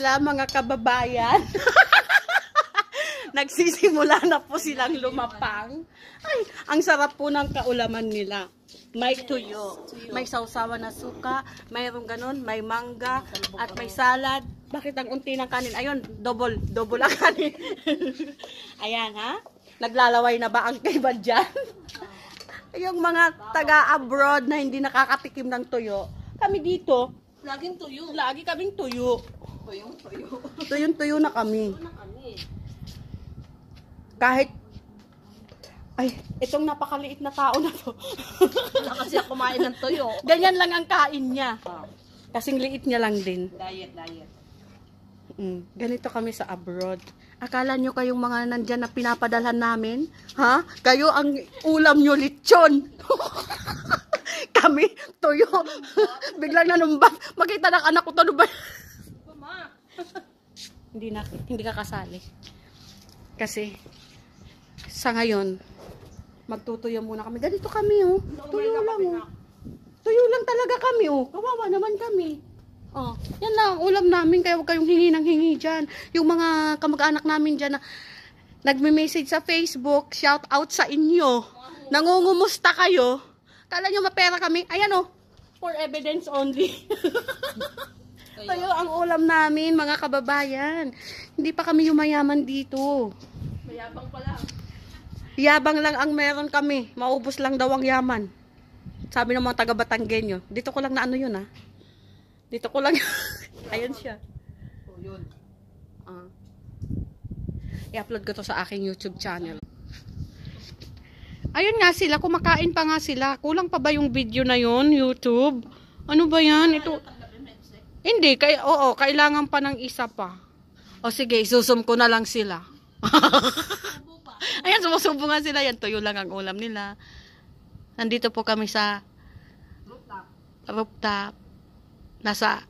sila mga kababayan. Nagsisimula na po silang lumapang. Ay, ang sarap po ng kaulaman nila. May tuyo, may sausawan na suka, mayroong ganun, may mangga, at may salad. Bakit ang unti ng kanin? Ayun, double ang kanin. Ayan ha? Naglalaway na ba ang kaiba dyan? Yung mga taga-abroad na hindi nakakatikim ng tuyo, kami dito, Laging tuyo. lagi kaming tuyo. Tuyong-tuyo. Tuyong-tuyo na kami. Kahit, ay, itong napakaliit na tao na to. Wala kasi ako kumain ng tuyo. Ganyan lang ang kain niya. Kasing liit niya lang din. Diet. Ganito kami sa abroad. Akala nyo kayong mga nandyan na pinapadalhan namin? Ha? Kayo ang ulam nyo lechon. Kami, tuyo. Biglang nanumbat. Makita ng anak ko to. Ba? Mama. Hindi ka kasali. Kasi, sa ngayon, magtutuyo muna kami. Ganito kami, oh. Tuyo lang, oh. Tuyo lang talaga kami, oh. Kawawa naman kami. Oh, yan lang ang ulam namin. Kaya huwag kayong hingi ng hingi dyan. Yung mga kamag-anak namin dyan na nagme-message sa Facebook, shout out sa inyo. Nangungumusta kayo. Kala nyo mapera kami. Ayan, oh. For evidence only. Tuyo ang ulam namin, mga kababayan. Hindi pa kami yumayaman dito. Mayabang pala. Yabang lang ang meron kami. Maubos lang daw ang yaman. Sabi ng mga taga-Batanggenyo. Dito ko lang na ano yun, ha? Dito ko lang. Ayan siya. Oh, yun. I-upload ko to sa aking YouTube channel. Ayun nga sila. Kumakain pa nga sila. Kulang pa ba yung video na yun, YouTube? Ano ba yan? Ito. Hindi. Oo, kailangan pa ng isa pa. O sige, isusum ko na lang sila. Ayan, sumusubo nga sila. Yan, tuyo lang ang ulam nila. Nandito po kami sa rooftop. Nasa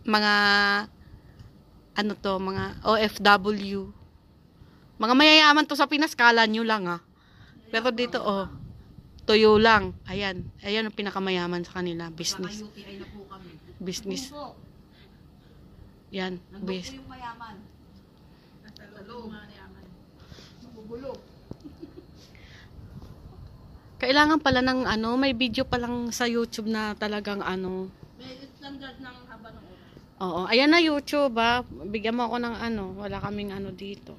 mga ano to, mga OFW. Mga mayayaman to sa Pinas, kala nyo lang ha. Pero dito oh, tuyo lang. Ayan, ayan ang pinakamayaman sa kanila, business. UTI na po kami. Business. Yan, business. Yung mayaman. Nagtatalong. Mabubulo. Kailangan pala ng ano, may video pa lang sa YouTube na talagang ano. May standard ng haba ng oras. Oo, ayan na YouTube ha. Bigyan mo ako ng ano, wala kaming ano dito.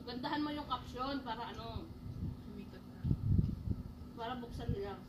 Gandahan mo yung caption para ano, sumikat na. Para buksan nila.